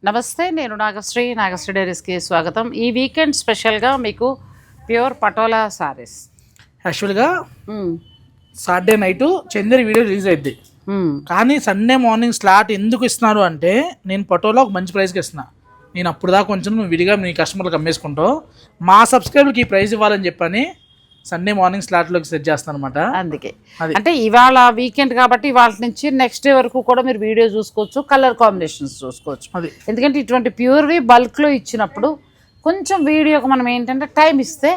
నమస్తే, నేను నాగశ్రీ డైరీస్కి స్వాగతం. ఈ వీకెండ్ స్పెషల్గా మీకు ప్యూర్ పటోలా సారీస్. యాక్చువల్గా Saturday night Chanderi video release అయింది, కానీ సండే మార్నింగ్ స్లాట్ ఎందుకు ఇస్తున్నారు అంటే నేను పటోలా ఒక మంచి ప్రైస్కి ఇస్తున్నా. నేను అప్పుడు దాకా కొంచెం విడిగా మీ కస్టమర్లకు అమ్మేసుకుంటావు, మా సబ్స్క్రైబర్కి ఈ ప్రైస్ ఇవ్వాలని చెప్పని సండే మార్నింగ్ స్లాట్లోకి సెట్ చేస్తాను అనమాట. అందుకే అంటే ఇవాళ వీకెండ్ కాబట్టి ఇవాళ నుంచి నెక్స్ట్ డే వరకు కూడా మీరు వీడియో చూసుకోవచ్చు, కలర్ కాంబినేషన్స్ చూసుకోవచ్చు. ఎందుకంటే ఇటువంటి ప్యూర్వి బల్క్లో ఇచ్చినప్పుడు కొంచెం వీడియోకి మనం ఏంటంటే టైం ఇస్తే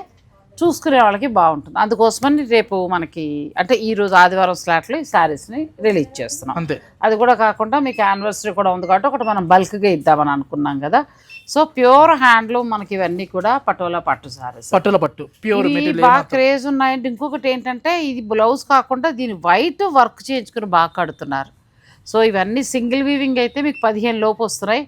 చూసుకునే వాళ్ళకి బాగుంటుంది. అందుకోసమని రేపు మనకి అంటే ఈరోజు ఆదివారం స్లాట్లో ఈ శారీస్ని రిలీజ్ చేస్తున్నాం. అంతే, అది కూడా కాకుండా మీకు యానివర్సరీ కూడా ఉంది కాబట్టి ఒకటి మనం బల్క్గా ఇద్దామని అనుకున్నాం కదా. సో ప్యూర్ హ్యాండ్లూమ్ మనకి ఇవన్నీ కూడా పటోలా పట్టు సారీస్, పటోలా పట్టు ప్యూర్ బాగా క్రేజ్ ఉన్నాయండి. ఇంకొకటి ఏంటంటే ఇది బ్లౌజ్ కాకుండా దీని వైట్ వర్క్ చేయించుకుని బాగా కడుతున్నారు. సో ఇవన్నీ సింగిల్ వీవింగ్ అయితే మీకు 15 లోపు వస్తున్నాయి.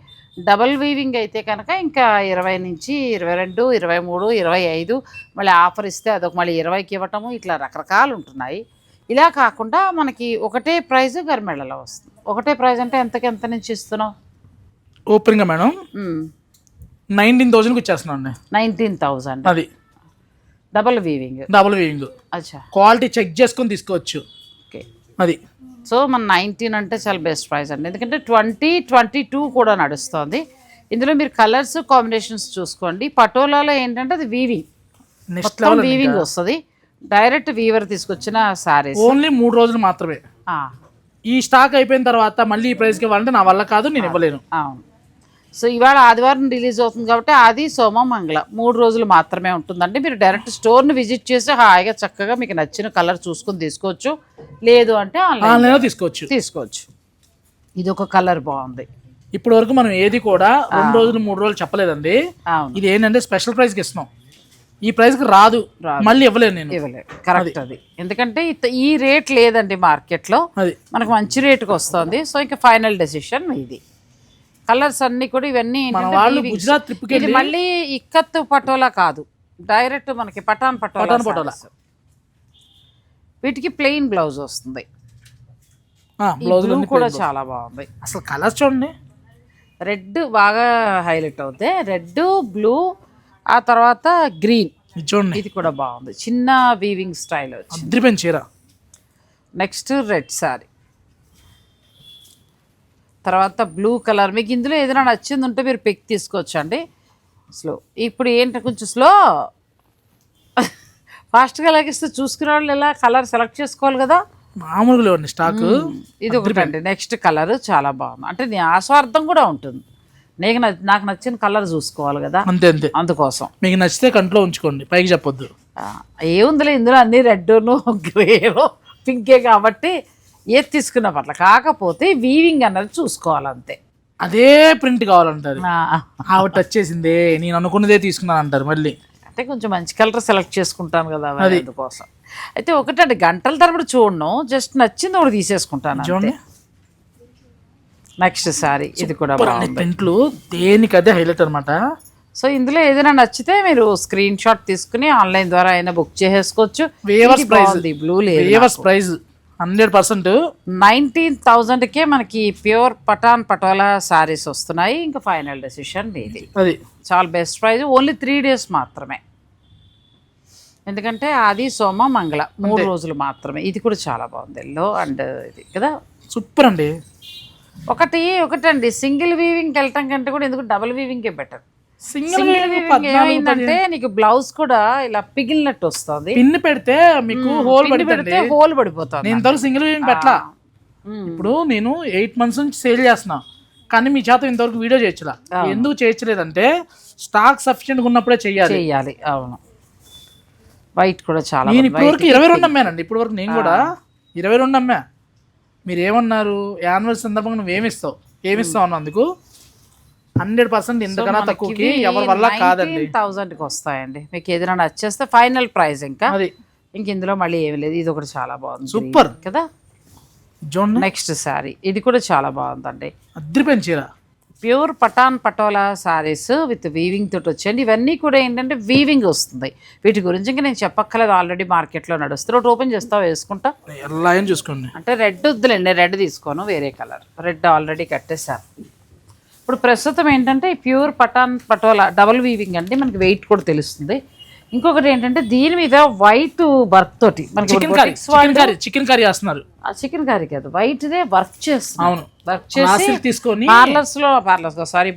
డబల్ వీవింగ్ అయితే కనుక ఇంకా 20 నుంచి 22, 23, 25, మళ్ళీ ఆఫర్ ఇస్తే అదొక మళ్ళీ 20కి ఇవ్వటము, ఇట్లా రకరకాలు ఉంటున్నాయి. ఇలా కాకుండా మనకి ఒకటే ప్రైజ్ గరిమెళ్ళలో వస్తుంది. ఒకటే ప్రైజ్ అంటే ఎంత నుంచి ఇస్తున్నావు? ఓపెన్గా మేడం 19,000కి ఇచ్చేస్తున్నాను. 19,000 అది డబల్ వీవింగ్. అచ్చా, క్వాలిటీ చెక్ చేసుకొని తీసుకోవచ్చు. ఓకే, అది సో మన 19 అంటే చాలా బెస్ట్ ప్రైస్ అండి. ఎందుకంటే 20, 22 కూడా నడుస్తుంది. ఇందులో మీరు కలర్స్ కాంబినేషన్స్ చూసుకోండి. పటోలాలో ఏంటంటే అది వీవింగ్, మొత్తం వీవింగ్ వస్తుంది. డైరెక్ట్ వీవర్ తీసుకొచ్చిన సారీస్. ఓన్లీ 3 రోజులు మాత్రమే. ఈ స్టాక్ అయిపోయిన తర్వాత మళ్ళీ ఈ ప్రైస్కి ఇవ్వాలంటే నా వల్ల కాదు, నేను ఇవ్వలేను. అవును. సో ఇవాళ ఆదివారం రిలీజ్ అవుతుంది కాబట్టి ఆది, సోమం, మంగళ 3 రోజులు మాత్రమే ఉంటుందండి. మీరు డైరెక్ట్ స్టోర్ని విజిట్ చేసి హాయిగా చక్కగా మీకు నచ్చిన కలర్ చూసుకొని తీసుకోవచ్చు. లేదు అంటే ఆన్లైన్లో తీసుకోవచ్చు. ఇది ఒక కలర్ బాగుంది. ఇప్పటి వరకు మనం ఏది కూడా 2 రోజులు 3 రోజులు చెప్పలేదండి. ఇది ఏంటంటే స్పెషల్ ప్రైస్కి ఇస్తున్నాం. ఈ ప్రైస్కి రాదు, మళ్ళీ ఇవ్వలేదు, నేను ఇవ్వలేదు. కరెక్ట్ అది. ఎందుకంటే ఈ రేట్ లేదండి మార్కెట్లో, మనకు మంచి రేటుకి వస్తుంది. సో ఇంకా ఫైనల్ డెసిషన్ ఇది. కలర్స్ అన్ని కూడా ఇవన్నీ ఇది మళ్ళీ ఇక్కత్తు పటోలా కాదు, డైరెక్ట్ మనకి పటాన్ పటోలా. వీటికి ప్లెయిన్ బ్లౌజ్ వస్తుంది. బ్లౌజ్ కూడా చాలా బాగుంది. అసలు కలర్స్ చూడండి, రెడ్ బాగా హైలైట్ అవుతాయి. రెడ్, బ్లూ, ఆ తర్వాత గ్రీన్ చూడండి, ఇది కూడా బాగుంది. చిన్న వీవింగ్ స్టైల్ వచ్చింది చీర. నెక్స్ట్ రెడ్ సారీ, తర్వాత బ్లూ కలర్. మీకు ఇందులో ఏదైనా నచ్చింది ఉంటే మీరు పిక్ తీసుకోవచ్చు అండి. స్లో ఇప్పుడు ఏంటి కొంచెం స్లో, ఫాస్ట్గా లాగిస్తే చూసుకునే వాళ్ళు ఎలా కలర్ సెలెక్ట్ చేసుకోవాలి కదా, మామూలుగా లేవండి స్టాక్. ఇది ఒకటి అండి. నెక్స్ట్ కలర్ చాలా బాగుంది. అంటే నీ ఆస్వార్థం కూడా ఉంటుంది. నాకు నచ్చిన కలర్ చూసుకోవాలి కదా, అంతే. అందుకోసం మీకు నచ్చితే కంట్లో ఉంచుకోండి, పైకి చెప్పొద్దు. ఏముందిలే, ఇందులో అన్ని రెడ్ను, గ్రేను, పింకే కాబట్టి ఏది తీసుకున్న పట్ల. కాకపోతే వీవింగ్ అన్నది చూసుకోవాలంతే. అదే ప్రింట్ కావాలంటారు, ఆవిడ టచ్ చేసిందే నేను అనుకున్నదే తీసుకున్నాను అంటారు. మళ్ళీ అంటే కొంచెం మంచి కలర్ సెలెక్ట్ చేసుకుంటాను కదా, అందుకోసం. అయితే ఒకటండి, గంటల తరబడి చూడను, జస్ట్ నచ్చింది ఒకటి తీసేసుకుంటాను. చూడండి నెక్స్ట్ సారీ, ఇది కూడా ప్రింట్లు దేనికి అదే హైలైట్ అనమాట. సో ఇందులో ఏదైనా నచ్చితే మీరు స్క్రీన్ షాట్ తీసుకుని ఆన్లైన్ ద్వారా అయినా బుక్ చేసేసుకోవచ్చు. బ్లూ లేదు, ప్రైస్ 100%. 19,000కే మనకి ప్యూర్ పటోలా సారీస్ వస్తున్నాయి. ఇంకా ఫైనల్ డెసిషన్ ఇది. అది చాలా బెస్ట్ ప్రైస్. ఓన్లీ 3 days మాత్రమే, ఎందుకంటే ఆది, సోమ, మంగళ 3 రోజులు మాత్రమే. ఇది కూడా చాలా బాగుంది, ఎల్లో అండ్ ఇది కదా, సూపర్ అండి. ఒకటండి, సింగిల్ వీవింగ్కి వెళ్ళటం కంటే కూడా ఎందుకు డబుల్ వీవింగ్కే బెటర్. సింగిల్ వీవింగ్ ఏమైందంటే నీకు బ్లౌజ్ కూడా ఇలా పిగిలినట్టు వస్తుంది. పిన్ పెడితే మీకు హోల్ పడిపోతుంది. నేను సింగిల్ వీవింగ్ పెట్టలా. ఇప్పుడు నేను 8 months నుంచి సేల్ చేస్తున్నా, కానీ మీ చేత ఇంతవరకు వీడియో చేయొచ్చులా. ఎందుకు చేయట్లేదంటే స్టాక్ సఫిషియెంట్గా ఉన్నప్పుడే చెయ్యాలి. అవును, వైట్ కూడా చాలా. నేను ఇప్పటివరకు 22 అమ్మానండి. ఇప్పటివరకు నేను కూడా 22 అమ్మా. మీరు ఏమన్నారు, యాన్యువల్ సందర్భంగా నువ్వు ఏమిస్తావు అన్నందుకు 100% ఇంతకన్నా తక్కువకి ఎవరి వల్ల కాదండి. 19,000కి వస్తాయండి. మీకు ఏదైనా నచ్చేస్తే ఫైనల్ ప్రైస్. ఇంకా ఇందులో మళ్ళీ ఏమి లేదు. ఇది ఒకటి చాలా బాగుంది, సూపర్ కదా. నెక్స్ట్ సారీ, ఇది కూడా చాలా బాగుందండి. అద్రిపోయిన చీర, pure patola saris with weaving తోటి వచ్చేయండి. ఇవన్నీ కూడా ఏంటంటే వీవింగ్ వస్తుంది. వీటి గురించి ఇంకా నేను చెప్పక్కర్లేదు, ఆల్రెడీ మార్కెట్లో నడుస్తుంది. ఒకటి ఓపెన్ చేస్తావు, వేసుకుంటా. చూసుకోండి. అంటే రెడ్ వద్దులేండి, రెడ్ తీసుకోను, వేరే కలర్. రెడ్ ఆల్రెడీ కట్టేశారు. ఇప్పుడు ప్రస్తుతం ఏంటంటే ప్యూర్ పటోలా డబుల్ వీవింగ్ అంటే మనకి వెయిట్ కూడా తెలుస్తుంది. ఇంకొకటి ఏంటంటే దీని మీద వైట్ వర్క్ తోటి మనకి చికెన్ కర్రీ వేస్తున్నారు. చికెన్ కర్రీ కాదు, వైట్ దే వర్క్ చేస్తున్నారు. అవును, వర్క్ చేసి తీసుకొని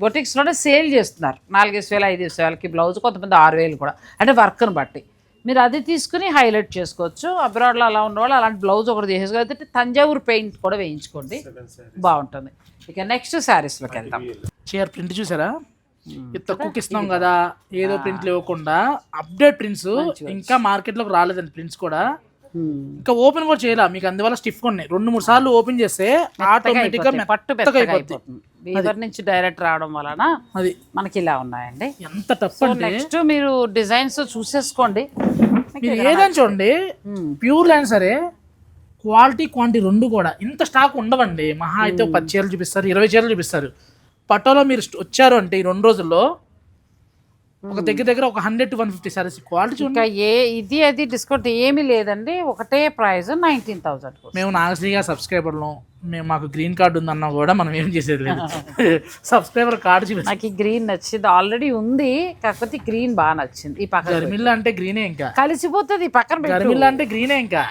బొటిక్స్ లోనే సేల్ చేస్తున్నారు. 4,000-5,000కి బ్లౌజ్, కొంతమంది 6,000 కూడా, అంటే వర్క్ని బట్టి మీరు అది తీసుకుని హైలైట్ చేసుకోవచ్చు. అబ్రాడ్లో అలా ఉన్నవాళ్ళు అలాంటి బ్లౌజ్ ఒకటి చేసేసుకోవాలి. తంజావూరు పెయింట్ కూడా వేయించుకోండి, బాగుంటుంది. ఇక నెక్స్ట్ శారీస్లోకి వెళ్తాం. చీర ప్రింట్ చూసారా, తక్కువకి ఇస్తున్నాం కదా, ఏదో ప్రింట్లు ఇవ్వకుండా అప్డేట్ ప్రింట్స్. ఇంకా మార్కెట్లోకి రాలేదండి ప్రింట్స్ కూడా, ఇంకా ఓపెన్ కూడా చేయాలి. మీకు అందువల్ల స్టిఫ్ ఉన్నాయి. 2-3 సార్లు ఓపెన్ చేస్తే ఆటోమేటిక్ గా వీవర్ నుంచి డైరెక్ట్ రావడం వలన అది మనకి ఇలా ఉన్నాయండి. ఎంత టఫ్ అంటే నెక్స్ట్ మీరు డిజైన్స్ చూసేసుకోండి. ఏదని చూడండి, ప్యూర్ లైన్ సరే, క్వాలిటీ క్వాంటిటీ రెండు కూడా ఇంత స్టాక్ ఉండవండి. మహా అయితే 10 చీరలు చూపిస్తారు, 20 చీరలు చూపిస్తారు. పటోలో మీరు వచ్చారు అంటే ఈ 2 రోజుల్లో ఒక దగ్గర ఒక 100-150 సారీస్ క్వాలిటీ. ఇంకా ఇది అది డిస్కౌంట్ ఏమీ లేదండి, ఒకటే ప్రైస్ 19,000. మేము నాగశ్రీ గారు సబ్స్క్రైబర్లు, మేము మాకు గ్రీన్ కార్డు ఉందన్నా కూడా మనం ఏం చేసేది లేదు. సబ్స్క్రైబర్ కార్డు చూపి నాకు ఈ గ్రీన్ నచ్చింది, ఆల్రెడీ ఉంది, కాకపోతే గ్రీన్ బాగా నచ్చింది. ఈ పక్కన గర్మిల్లా అంటే గ్రీనే, ఇంకా కలిసిపోతుంది. పక్కన గర్మిల్లా అంటే గ్రీనే, ఇంకా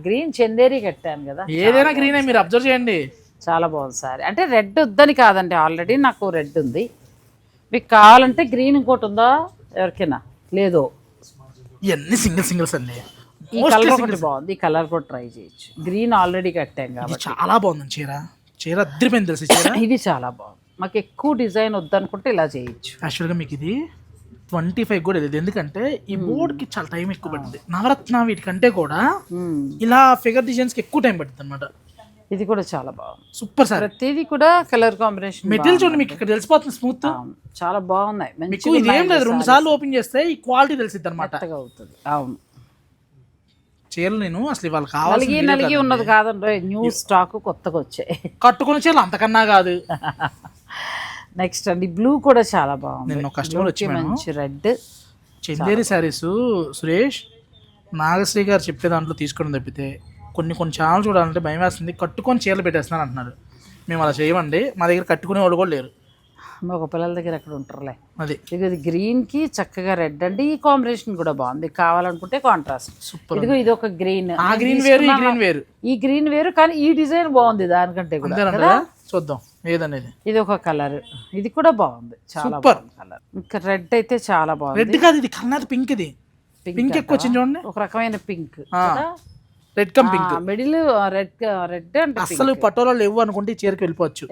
గ్రీన్ చందేరి కట్టాను కదా, ఏదైనా గ్రీనే. మీరు అబ్జర్వ్ చేయండి, చాలా బాగుంది సారీ. అంటే రెడ్ వద్దని కాదండి, ఆల్రెడీ నాకు రెడ్ ఉంది. మీకు కావాలంటే గ్రీన్ ఇంకోటి ఉందా ఎవరికైనా? లేదు, ఇవన్నీ సింగిల్స్ అండి. ఈ కలర్ ఒకటి బాగుంది, ఈ కలర్ కూడా ట్రై చేయొచ్చు. గ్రీన్ ఆల్రెడీ కట్టాం కాబట్టి చాలా బాగుంది. చీర అద్దరిపోయింది తెలుసు. ఇది చాలా బాగుంది. మాకు ఎక్కువ డిజైన్ వద్దనుకుంటే ఇలా చేయొచ్చు. యాక్చువల్గా మీకు ఇది 25 కూడా లేదు, ఎందుకంటే ఈ బోర్డ్కి చాలా టైం ఎక్కువ పడుతుంది. నవరత్న వీటికంటే కూడా ఇలా ఫిగర్ డిజైన్స్కి ఎక్కువ టైం పడుతుంది అనమాట. ఇది కూడా చాలా బాగుంది, సూపర్ సార్. ప్రతిదీ కూడా కలర్ కాంబినేషన్ మెటీరియల్ చూడండి, మీకు ఇక్కడ తెలిసిపోతుంది, స్మూత్, చాలా బాగున్నాయి. మీకు ఇది ఏం లేదు, 2 సార్లు ఓపెన్ చేస్తే ఈ క్వాలిటీ తెలిసిద్ది అనమాట. అవుతుంది. అవును, చీరలు నేను అసలు ఇవాళ కావాలి నలిగి ఉన్నది కాదండి, న్యూ స్టాక్ కొత్తగా వచ్చాయి. కట్టుకున్న చీరలు అంతకన్నా కాదు. నెక్స్ట్ అండి బ్లూ కూడా చాలా బాగుంది. నేను కస్టమర్ వచ్చి మంచి రెడ్ చందేరి శారీస్ సురేష్ నాగశ్రీ గారు చెప్పే దాంట్లో తీసుకోవడం తప్పితే కొన్ని ఛానల్ చూడాలంటే భయం వేస్తుంది. కట్టుకొని చీరలు పెట్టేస్తున్నాను అంటున్నారు. మేము అలా చేయమండి, మా దగ్గర కట్టుకునే వాళ్ళు కూడా లేరు. ఒక పిల్లల దగ్గర ఎక్కడ ఉంటారులే. అది ఇది గ్రీన్కి చక్కగా రెడ్ అండి, ఈ కాంబినేషన్ కూడా బాగుంది. కావాలనుకుంటే కాంట్రాస్ట్ సూపర్. ఇదిగో ఇది ఒక గ్రీన్, ఆ గ్రీన్ వేరు, ఈ గ్రీన్ వేరు, ఈ గ్రీన్ వేరు, కానీ ఈ డిజైన్ బాగుంది దానికంటే కూడా. చూద్దాం ఏదనేది. ఇది ఒక కలర్, ఇది కూడా బాగుంది, చాలా బాగుంది కలర్. ఇంకా రెడ్ అయితే చాలా బాగుంది. రెడ్ కాదు, ఇది కలర్ పింక్. ఇది పింక్ ఎక్కువ వచ్చింది చూడండి, ఒక రకమైన pink, red come pink, middle red అంటే అసలు పటోలా లేవు అనుకుంటే చీరకి వెళ్ళిపోవచ్చు,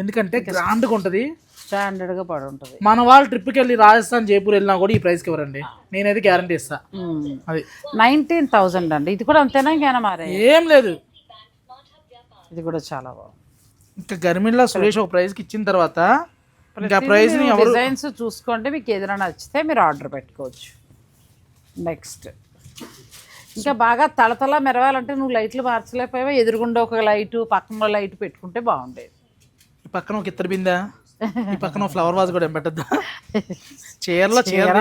ఎందుకంటే గ్రాండ్ గా ఉంటది, స్టాండర్డ్ గా పడి ఉంటది. మన వాళ్ళు ట్రిప్కి వెళ్ళి రాజస్థాన్ జైపూర్ వెళ్ళినా కూడా ఈ ప్రైస్ కి ఇవ్వరండి, నేనైతే గ్యారంటీ ఇస్తా. అది 19,000 అండి. ఇది కూడా అంతేనా, ఇంకేనా మారే? ఏం లేదు, ఇది కూడా చాలా బాగుంది. ఇంకా గర్మిల్లా సురేష్ ఒక ప్రైస్ కి ఇచ్చిన తర్వాత ఇంకా ప్రైస్ ని డిజైన్స్ చూసుకోండి, మీకు ఏదైనా నచ్చితే మీరు ఆర్డర్ పెట్టుకోవచ్చు. నెక్స్ట్ ఇంకా బాగా తలతల మెరవాలంటే నువ్వు లైట్లు మార్చలేకపోయావా, ఎదురుగుండా ఒక లైటు పక్కన లైట్ పెట్టుకుంటే బాగుండేది. ఈ పక్కన ఒక ఇత్తడి బిందా, ఈ పక్కన ఫ్లవర్ వాజ్ కూడా ఏం పెట్టద్దా, చీరలో చీర.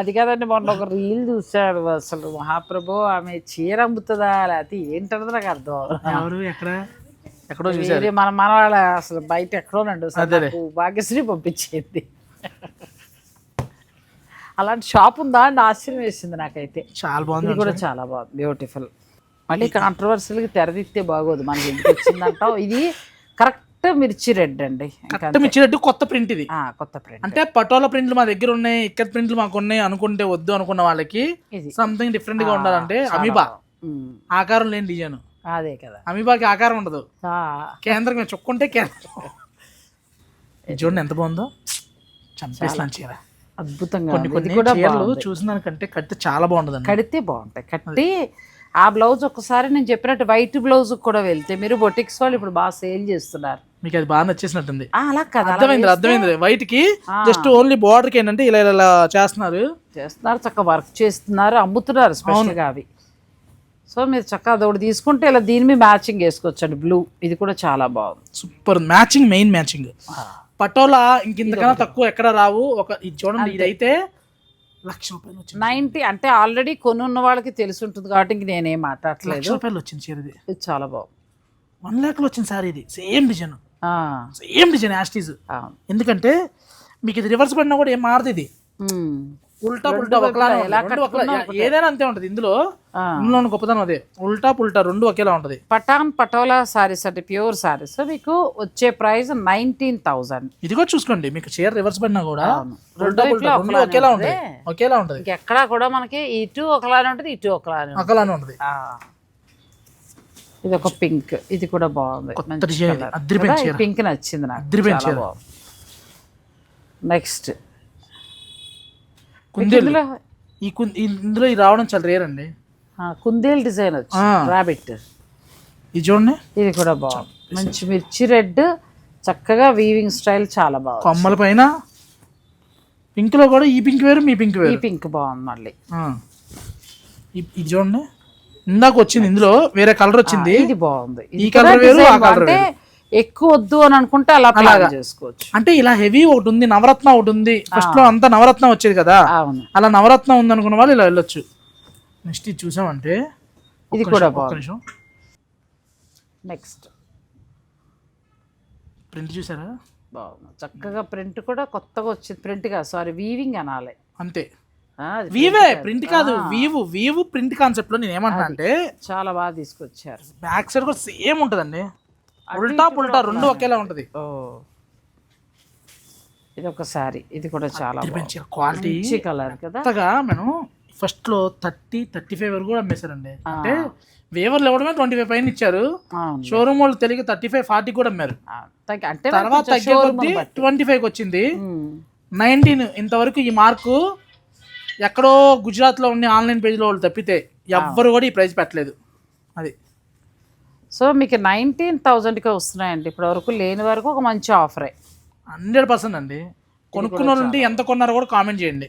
అది కదండి, మొన్న ఒక రీల్ చూసాడు అసలు మహాప్రభు, ఆమె చీర అమ్ముతుందా లేకపోతే ఏంటన్నది నాకు అర్థం. ఎవరు ఎక్కడో చూసారు, మన వాళ్ళ అసలు బయట ఎక్కడోనండి, భాగ్యశ్రీ పంపించేది. అలాంటి షాప్ ఉందా అని ఆశ్చర్యం వేసింది నాకైతే. చాలా బాగుంది, ఇది కూడా చాలా బాగుంది, బ్యూటిఫుల్. మళ్ళీ కాంట్రవర్సీలకి తెరదిస్తే బాగోదు, మనకి ఎందుకు వచ్చిందంటావు. ఇది కరెక్ట్ మిర్చి రెడ్ అండి, మిర్చి రెడ్ కొత్త ప్రింట్. ఇది కొత్త ప్రింట్, అంటే పటోలా ప్రింట్లు మా దగ్గర ఉన్నాయి, ఇక్కడ ప్రింట్లు మాకు ఉన్నాయి అనుకుంటే వద్దు అనుకున్న వాళ్ళకి సంథింగ్ డిఫరెంట్ గా ఉండాలంటే అమీబా ఆకారం లేని డిజైన్, అదే కదా, అమీబాకి ఆకారం ఉండదు, కేంద్రం మేము చుక్కుంటే కేంద్రం. చూడండి ఎంత బాగుందో, చంపేస్తాను చీర, అద్భుతంగా. కొన్ని చీరలు చూసిన దానికంటే కడితే చాలా బాగుంటుంది, కడితే బాగుంటాయి. కట్టి ఆ బ్లౌజ్ ఒక్కసారి నేను చెప్పినట్టు వైట్ బ్లౌజ్ కూడా వెళ్తే మీరు బొటిక్స్ వాళ్ళు ఇప్పుడు బాగా సేల్ చేస్తున్నారు, మీకు అది బాగా నచ్చేసినట్టుంది. అలా కదా, అర్థమైంది. వైట్ కి జస్ట్ ఓన్లీ బార్డర్ కి ఏంటంటే ఇలా చేస్తున్నారు, చక్కగా వర్క్ చేస్తున్నారు, అమ్ముతున్నారు స్పెషల్గా అవి. సో మీరు చక్కగా అది ఒకటి తీసుకుంటే ఇలా దీని మీద మ్యాచింగ్ వేసుకోవచ్చండి. బ్లూ ఇది కూడా చాలా బాగుంది, super matching, main matching. Patola ఇంకెంతకన్నా తక్కువ ఎక్కడ రావు. ఒక ఇది చూడండి, ఇది అయితే ₹1,00,000 వచ్చింది. 90 అంటే ఆల్రెడీ కొనున్న వాళ్ళకి తెలిసి ఉంటుంది కాబట్టి ఇంక నేనేం మాట్లాడలేదు. ₹1,00,000 వచ్చింది చీర, ఇది చాలా బాగుంది. 1,00,000 వచ్చింది సార్, ఇది same design. Same design as it is. ఎందుకంటే మీకు ఇది రివర్స్ పడినా కూడా ఏం మారదు, ఇది ఉల్టా పుల్టా ఒకలానే ఉంటుంది. ఏదైనా అంతే ఉంటుంది ఇందులో గొప్పతనం అదే, ఉల్టా పుల్టా రెండు ఒకేలా ఉంటుంది. పఠాన్ పటోలా సారీస్ అంటే ప్యూర్ సారీస్ మీకు వచ్చే ప్రైస్ 19,000. ఇది కూడా చూసుకోండి, మీకు చీర రివర్స్ పడినా కూడా ఉల్టా పుల్టా రెండు ఒకేలా ఉంటుంది, ఒకేలా ఉంటుంది. ఎక్కడా కూడా మనకి ఇటు ఒకలానే ఉంటుంది, ఇటు ఒకలానే ఉంటుంది. ఇది ఒక పింక్, ఇది కూడా బాగుంది, పింక్ నచ్చింది నాకు. నెక్స్ట్ కుందేలు, ఇందులో రావడం చాలా రేర్ అండి. కుందేలు డిజైన్ వచ్చి రాబిట్, ఇది చూడండి, ఇది కూడా బాగుంది. మంచి మిర్చి రెడ్, చక్కగా వీవింగ్ స్టైల్ చాలా బాగుంది. కొమ్మల పైన పింక్ లో కూడా ఈ పింక్ వేరు, మీ పింక్ వేరు. ఈ పింక్ బాగుంది. మళ్ళీ ఇది చూడండి, ఇందాక వచ్చింది ఇందులో వేరే కలర్ వచ్చింది, ఇది బాగుంది. ఈ కలర్ వేరు, ఆ కలర్ అంటే ఎక్కువ వద్దు అని అనుకుంటే అలా ప్లాన్ చేసుకోవచ్చు. అంటే ఇలా హెవీ ఒకటి ఉంది, నవరత్న ఒకటి ఉంది, ఫస్ట్ లో అంతా నవరత్న వచ్చేది కదా, అలా నవరత్న ఉంది అనుకున్న వాళ్ళు ఇలా వెళ్ళొచ్చు. నెక్స్ట్ ఇది చూసామంటే ఇది కూడా బాగుంది. నెక్స్ట్ ప్రింట్ చూసారా, బాగుంది చక్కగా. ప్రింట్ కూడా కొత్తగా వచ్చింది, ప్రింట్ కాదు సారీ వీవింగ్ అనాలి అంతే. వీవే ప్రింట్ కాదు, వీవు ప్రింట్ కాన్సెప్ట్ లో నేను ఏమంటున్నా అంటే చాలా బాగా తీసుకొచ్చారు. బ్యాక్ సైడ్ కూడా సేమ్ ఉంటదండి, ఉల్టా పుల్టా రెండు ఒకేలా ఉంటది. ఇది ఒక సారీ, ఇది కూడా చాలా క్వాలిటీ కలర్ కదా. మనం ఫస్ట్ లో 30-35 వరకు కూడా అమ్మేశారండి. అంటే వేవర్లు ఇవ్వడమే 25 పైన ఇచ్చారు, షోరూమ్ వాళ్ళు తెలియక 35-40 కూడా అమ్మారు. అంటే తర్వాత తగ్గే కొద్దీ 25కి వచ్చింది. 19 ఇంతవరకు ఈ మార్కు ఎక్కడో గుజరాత్ లో ఉండే ఆన్లైన్ పేజ్లో వాళ్ళు తప్పితే ఎవ్వరు కూడా ఈ ప్రైస్ పెట్టలేదు. అది సో మీకు 19,000కే వస్తున్నాయండి. ఇప్పటి వరకు లేని వరకు ఒక మంచి ఆఫరే 100% అండి. కొనుక్కున్న వాళ్ళు ఎంత కొన్నారో కూడా కామెంట్ చేయండి.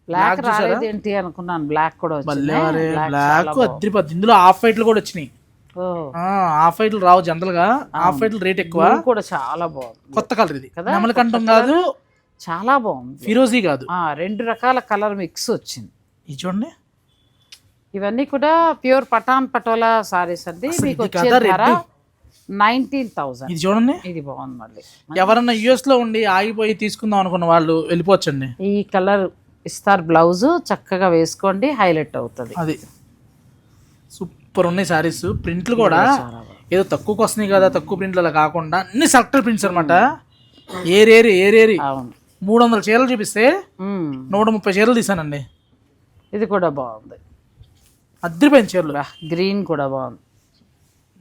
బ్లాక్ రాలేదు ఏంటి అనుకున్నాను, బ్లాక్ కూడా బ్లాక్ అద్రిపోద్ది. ఇందులో ఆఫ్ వైట్లు కూడా వచ్చినాయి. ఆఫ్ వైట్లు రావు జనరల్ గా, ఆఫ్ వైట్లు రేట్ ఎక్కువ. కూడా చాలా బాగుంది, కొత్త కలర్ ఇది కదా, నెమలకంఠం కాదు, చాలా బాగుంది. ఫిరోజీ కాదు, 2 రకాల కలర్ మిక్స్ వచ్చింది. ఇది చూడండి, ఇవన్నీ కూడా ప్యూర్ పఠాన్ పటోలా సారీస్ అండి. మీకు వచ్చే ధర 19,000. ఇది చూడండి, ఇది బాగుంది. మళ్ళీ ఎవరన్నా యుఎస్ లో ఉండి ఆగిపోయి తీసుకుందాం అనుకున్న వాళ్ళు వెళ్ళిపోవచ్చండి. ఈ కలర్ ఇస్తారు, బ్లౌజ్ చక్కగా వేసుకోండి, హైలైట్ అవుతుంది. అది సూపర్ ఉన్నాయి సారీస్. ప్రింట్లు కూడా ఏదో తక్కువకి వస్తున్నాయి కదా, తక్కువ ప్రింట్లు అలా కాకుండా అన్ని సెలెక్టెడ్ ప్రింట్స్ అనమాట. ఏరేరి 300 చీరలు చూపిస్తే 130 చీరలు తీసానండి. ఇది కూడా బాగుంది, అద్దరిపోయిన చీరలు. గ్రీన్ కూడా బాగుంది,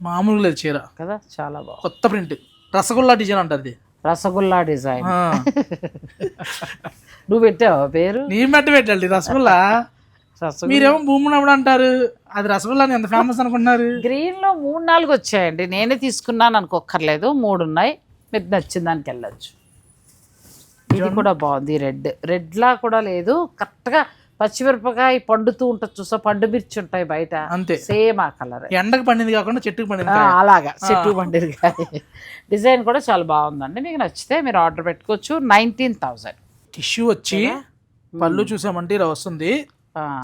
మామూలుగా లేదు చీర కదా, చాలా బాగుంది. కొత్త ప్రింట్, రసగుల్లా డిజైన్ అంటది. రసగుల్లా డిజైన్ నువ్వు పెట్టావా పేరు? నేను పెట్టండి రసగుల్లా. మీరేమో భూమునప్పుడు అంటారు, అది రసగుల్లా ఎంత ఫేమస్ అనుకుంటున్నారు. గ్రీన్ లో 3-4 వచ్చాయండి, నేనే తీసుకున్నాను అనుకోక్కర్లేదు, 3 ఉన్నాయి. మీరు నచ్చిన దానికి వెళ్ళచ్చు. ఇది కూడా బాగుంది, రెడ్ లా కూడా లేదు, కరెక్ట్ గా పచ్చిమిరపకాయ పండుతూ ఉంటుంది చూసా, పండు మిర్చి ఉంటాయి బయట, అంతే సేమ్ ఆ కలర్. ఎండకు పండింది కాకుండా చెట్టుకు పండింది, అలాగా చెట్టుకు పండింది. డిజైన్ కూడా చాలా బాగుందండి, మీకు నచ్చితే మీరు ఆర్డర్ పెట్టుకోవచ్చు. 19,000. టిష్యూ వచ్చి పళ్ళు చూసామంటే ఇలా వస్తుంది.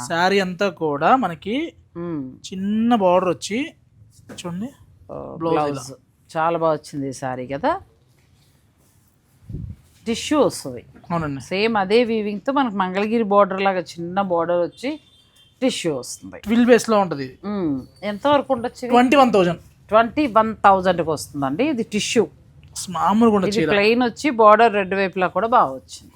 శారీ అంతా కూడా మనకి చిన్న బార్డర్ వచ్చి చూడండి, బ్లౌజ్ చాలా బాగా వచ్చింది ఈ శారీ కదా. టిష్యూ వస్తుంది, అవునండి, సేమ్ అదే వీవింగ్ తో మనకు మంగళగిరి బార్డర్ లాగా చిన్న బార్డర్ వచ్చి టిష్యూ వస్తుంది. ట్విల్ బేస్ లో ఉంటుంది. ఎంత వరకు ఉండొచ్చు? 21,000. 21,000కి వస్తుందండి. ఇది టిష్యూ మామూలుగా, ఇది ప్లెయిన్ వచ్చి బార్డర్ 2 వైపులా కూడా బాగా వచ్చింది.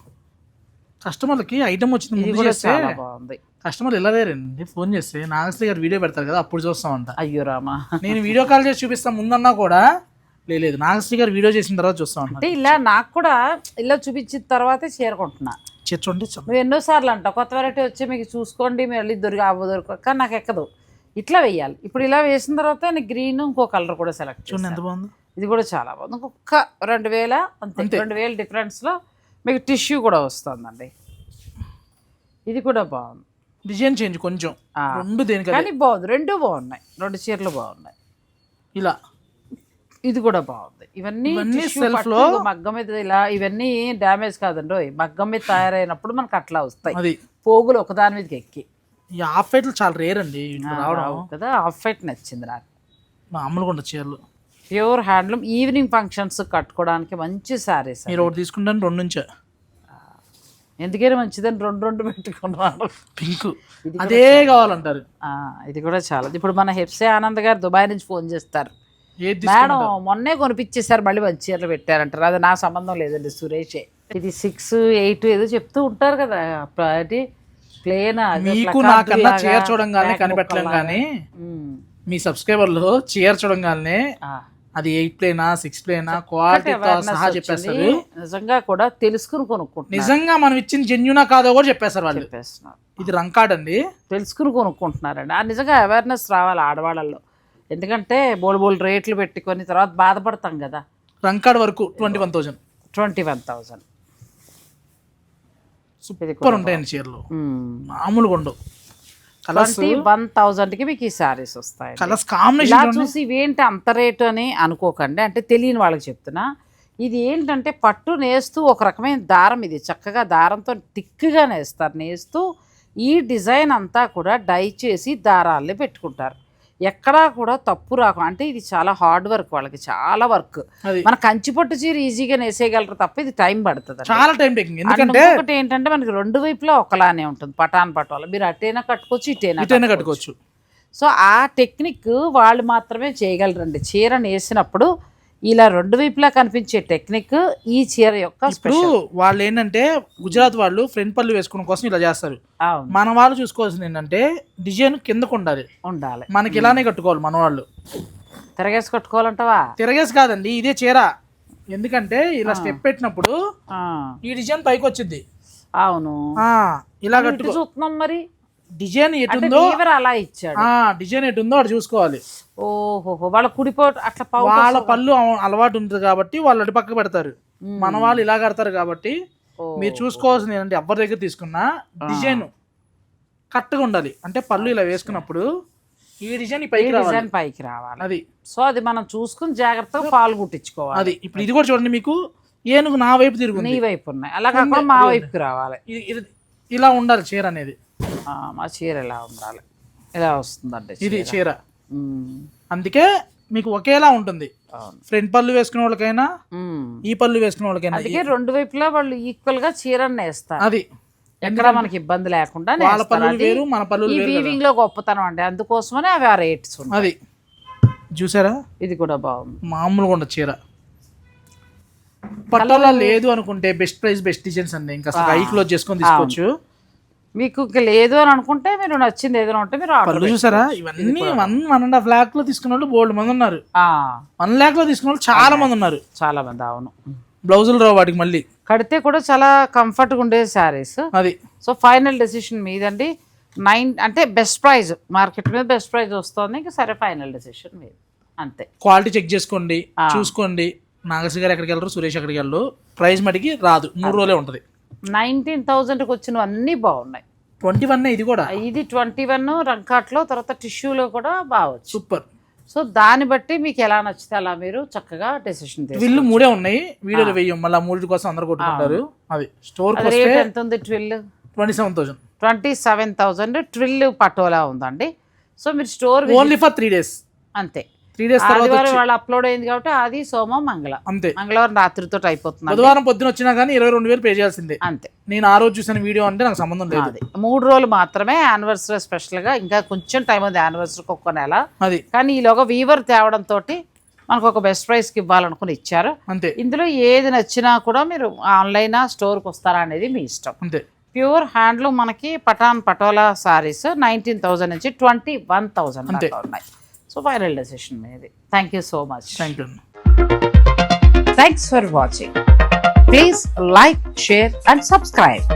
కస్టమర్లకి ఐటమ్ వచ్చింది ముందు చేస్తే బాగుంది. కస్టమర్ ఎలా లేరండి, ఫోన్ చేస్తే నాగశ్రీ గారు వీడియో పెడతారు కదా అప్పుడు చూస్తామంట. అయ్యో రామా, నేను వీడియో కాల్ చేసి చూపిస్తాను ముందన్నా కూడా లేదు, నాగశ్రీ గారు వీడియో చేసిన తర్వాత చూస్తాం. అంటే ఇలా నాకు కూడా ఇలా చూపించిన తర్వాతే చేరుకుంటున్నా. చూడండి, నువ్వు ఎన్నోసార్లు అంటావు కొత్త వెరైటీ వచ్చి మీకు చూసుకోండి, మీరు వెళ్ళి దొరక కానీ నాకు ఎక్కదు, ఇట్లా వేయాలి. ఇప్పుడు ఇలా వేసిన తర్వాత నేను గ్రీన్ ఇంకో కలర్ కూడా సెలెక్ట్ చూడండి, ఎంత బాగుంది. ఇది కూడా చాలా బాగుంది. ఇంకొక 2,000 అంతే, 2,000 డిఫరెన్స్లో మీకు టిష్యూ కూడా వస్తుందండి. ఇది కూడా బాగుంది, డిజైన్ చేంజ్ కొంచెం, రెండు దేనికి కానీ బాగుంది, 2 బాగున్నాయి, 2 చీరలు బాగున్నాయి. ఇలా ఇది కూడా బాగుంది. ఇవన్నీ సెల్ఫ్ లో మగ్గం మీద ఇలా, ఇవన్నీ డ్యామేజ్ కాదండి, మగ్గం మీద తయారైనప్పుడు మనకు అట్లా వస్తాయి పోగులు ఒకదాని మీదకి ఎక్కి. ఈ హాఫ్ వైట్లు చాలా రేర్ అండి రావడం కదా. హాఫ్ వైట్ నచ్చింది నాకు, మామూలుగా ఉండదు చీరలు. ప్యూర్ హ్యాండ్లూమ్ ఈవినింగ్ ఫంక్షన్స్ కట్టుకోవడానికి మంచి శారీస్. మీరు ఒకటి తీసుకుంటాను 2 నుంచే, ఎందుకైనా మంచిదని 2 పెట్టుకున్నాను. పింక్ అదే కావాలంటారు. ఇది కూడా చాలా. ఇప్పుడు మన హెప్సే ఆనంద్ గారు దుబాయ్ నుంచి ఫోన్ చేస్తారు, మేడం మొన్నే కొనిపించేసారు మళ్ళీ మంచి చీరలు పెట్టారంటారు. అది నా సంబంధం లేదండి, సురేషే. ఇది 6, 8 ఏదో చెప్తూ ఉంటారు కదా, అది ప్లేన్. మీకు నాకన్నా చీర చూడంగానే కనిపెట్టలేం కానీ మీ సబ్స్క్రైబర్లు చీర చూడంగానే అది 8 ప్లేనా 6 ప్లేనా క్వాలిటీతో సహా చెప్పేస్తారు. నిజంగా కూడా తెలుసుకుని కొనుక్కుంటారు. నిజంగా మనం ఇచ్చిన జెన్యూనా కాదో కూడా చెప్పేస్తారు వాళ్ళు. ఇది రంకాడ్ అండి, తెలుసుకుని కొనుక్కుంటున్నారండి. నిజంగా అవేర్నెస్ రావాలి ఆడవాళ్ళల్లో. ఎందుకంటే బోల్డ్ రేట్లు పెట్టుకొని తర్వాత బాధపడతాం కదా. రంకాడ్ వరకు 21,000 సూపర్ ఉంటాయండి చీరలు, మామూలుగా ఉండవు. 21,000కి మీకు ఈ శారీస్ వస్తాయి. కలర్స్ కాంబినేషన్ చూసి ఇవేంటి అంత రేటు అని అనుకోకండి, అంటే తెలియని వాళ్ళకి చెప్తున్నా. ఇది ఏంటంటే పట్టు నేస్తూ ఒక రకమైన దారం, ఇది చక్కగా దారంతో థిక్గా నేస్తారు. నేస్తూ ఈ డిజైన్ అంతా కూడా డై చేసి దారాలే పెట్టుకుంటారు. ఎక్కడా కూడా తప్పు రాకు, అంటే ఇది చాలా హార్డ్ వర్క్, వాళ్ళకి చాలా వర్క్. మన కంచిపట్టు చీర ఈజీగా నేసేయగలరు తప్ప ఇది టైం పడుతుంది, చాలా టైం టేకింగ్. ఎందుకంటే ఒకటి ఏంటంటే మనకి 2 వైపులా ఒకలానే ఉంటుంది. పటాన్ పటోలా మీరు అటైనా కట్టుకోవచ్చు, ఇటైనా కట్టుకోవచ్చు. సో ఆ టెక్నిక్ వాళ్ళు మాత్రమే చేయగలరండి. చీర నేసినప్పుడు ఇలా 2 వైపులా కనిపించే టెక్నిక్ ఈ చీర యొక్క. ఇప్పుడు వాళ్ళు ఏంటంటే గుజరాత్ వాళ్ళు ఫ్రంట్ పళ్ళు వేసుకోవడం కోసం ఇలా చేస్తారు. మన వాళ్ళు చూసుకోవాల్సింది ఏంటంటే డిజైన్ కిందకు ఉండాలి. మనకి ఇలానే కట్టుకోవాలి. మన వాళ్ళు తిరగేసి కట్టుకోవాలంటావా? తిరగేసి కాదండి, ఇదే చీర. ఎందుకంటే ఇలా స్టెప్ పెట్టినప్పుడు ఈ డిజైన్ పైకి వచ్చింది. అవును, ఇలా కట్టుకో చూస్తున్నాం. మరి డిజైన్ ఎటుందో అలా ఇచ్చాడు, డిజైన్ ఎటుందో అటు చూసుకోవాలి. ఓహో, వాళ్ళ కుడిపోటు అట్లా వాళ్ళ పళ్ళు అలవాటు ఉంటుంది కాబట్టి వాళ్ళు అటు పక్క పెడతారు. మన వాళ్ళు ఇలా కడతారు కాబట్టి మీరు చూసుకోవాల్సింది ఏంటంటే ఎవరి దగ్గర తీసుకున్నా డిజైన్ కరెక్ట్గా ఉండాలి. అంటే పళ్ళు ఇలా వేసుకున్నప్పుడు ఈ డిజైన్ పైకి రావాలి. అది సో అది మనం చూసుకుని జాగ్రత్తగా పాలు కుట్టించుకోవాలి. అది ఇప్పుడు ఇది కూడా చూడండి, మీకు ఏనుగు నా వైపు తిరుగుతుంది, నీ వైపు ఉన్నాయి, అలా కాకుండా మా వైపుకి రావాలి. ఇలా ఉండాలి చీర అనేది. మా చీర ఇలా ఉండాలి, ఇలా వస్తుందండి ఇది చీర. అందుకే మీకు ఒకేలా ఉంటుంది. ఫ్రంట్ పళ్ళు వేసుకునే వాళ్ళకైనా ఈ పళ్ళు వేసుకునే వాళ్ళకైనా, అందుకే 2 వైపులా వాళ్ళు ఈక్వల్ గా చీరని వేస్తారు. అది ఎక్కడ మనకి ఇబ్బంది లేకుండా. వాళ్ళ పళ్ళు వేరు, మన పళ్ళు వేరు. వీవింగ్ లో గొప్పతనం అండి, అందుకోసమనే అవి ఆ రేట్స్. అది చూసారా, ఇది కూడా బాగుంది, మామూలుగా ఉండదు చీర. పట్టోలా లేదు అనుకుంటే బెస్ట్ ప్రైస్ బెస్ట్ డిజైన్స్ అండి, ఇంకా హై క్లోజ్ చేసుకొని తీసుకోవచ్చు. మీకు లేదు అని అనుకుంటే మీరు నచ్చింది ఏదైనా ఉంటే మీరు పళ్ళు చూసారా, ఇవన్నీ 1.5 lakh లో తీసుకున్న వాళ్ళు బోల్డ్ మంది ఉన్నారు. 1 lakh లో తీసుకున్న వాళ్ళు చాలా మంది ఉన్నారు. చాలా మంది. అవును, బ్లౌజులు రావు వాటికి, మళ్ళీ కడితే కూడా చాలా కంఫర్ట్గా ఉండే శారీస్. అది సో ఫైనల్ డెసిషన్ మీదండి. 9 అంటే బెస్ట్ ప్రైజ్, మార్కెట్ మీద బెస్ట్ ప్రైజ్ వస్తుంది. ఇంకా సరే ఫైనల్ డెసిషన్ మీది, అంతే. క్వాలిటీ చెక్ చేసుకోండి, చూసుకోండి. నాగశ్రీ గారు ఎక్కడికి వెళ్ళరు, సురేష్ ఎక్కడికి వెళ్ళరు. ప్రైస్ మటుకి రాదు, 3 రోజులే ఉంటుంది. 19,000కి వచ్చినవి అన్నీ బాగున్నాయి. 21 ఇది కూడా, ఇది 21 రంకాట్లో, తర్వాత టిష్యూలో కూడా బాగొచ్చు. సూపర్. సో దాన్ని బట్టి మీకు ఎలా నచ్చితే అలా మీరు చక్కగా డెసిషన్ తీసుకోండి. ట్విల్ 3 ఉన్నాయి, వీడియోలో వేయం, మళ్ళీ 3 కోసం అందరు కొట్టుకుంటారు. అది స్టోర్ రేట్ ఎంత ఉంది? ట్విల్ 27,000 ట్విల్ పటోలా ఉందండి. సో మీరు స్టోర్ ఓన్లీ ఫర్ 3 days అంతే. 3 days తర్వాత వాళ్ళు అప్లోడ్ అయింది కాబట్టి అది సోమం మంగళం అంతే. మంగళవారం రాత్రితో అయిపోతుంది. బుధవారం పొద్దున వచ్చినా కానీ 22,000 పే చేయాల్సిందే అంతే. నేను ఆ రోజు చూసిన వీడియో అంటే నాకు సంబంధం లేదు. 3 రోజులు మాత్రమే యానివర్సరీ స్పెషల్ గా, ఇంకా కొంచెం టైం ఉంది యానివర్సరీకి, 1 నెల. అది కానీ ఈలోగా వీవర్ తేవడం తోటి మనకు ఒక బెస్ట్ ప్రైస్ కి ఇవ్వాలనుకుని ఇచ్చారు అంతే. ఇందులో ఏది నచ్చినా కూడా మీరు ఆన్లైన్ స్టోర్కి వస్తారా అనేది మీ ఇష్టం. అంతే. ప్యూర్ హ్యాండ్లూమ్ మనకి పటాన్ పటోలా సారీస్ 19,000 నుంచి 21,000 దాకా ఉన్నాయి. సో ఫైనల్ డెసిషన్ మీది. Thank you so much. Thanks for watching. Please like, share and subscribe.